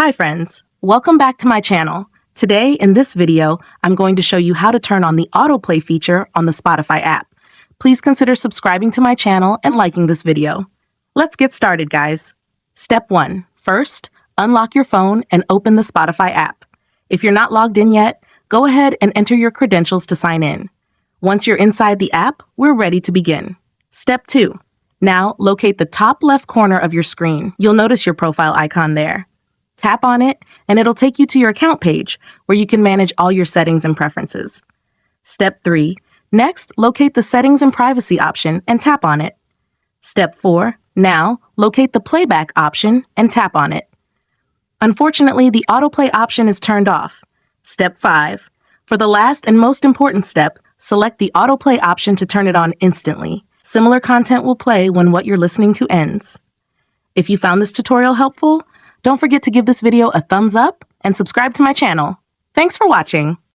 Hi friends, welcome back to my channel. Today in this video, I'm going to show you how to turn on the autoplay feature on the Spotify app. Please consider subscribing to my channel and liking this video. Let's get started, guys. Step 1. First, unlock your phone and open the Spotify app. If you're not logged in yet, go ahead and enter your credentials to sign in. Once you're inside the app, we're ready to begin. Step 2. Now, locate the top left corner of your screen. You'll notice your profile icon there. Tap on it, and it'll take you to your account page, where you can manage all your settings and preferences. Step 3. Next, locate the Settings and Privacy option and tap on it. Step 4. Now, locate the Playback option and tap on it. Unfortunately, the Autoplay option is turned off. Step 5. For the last and most important step, select the Autoplay option to turn it on instantly. Similar content will play when what you're listening to ends. If you found this tutorial helpful, don't forget to give this video a thumbs up and subscribe to my channel. Thanks for watching.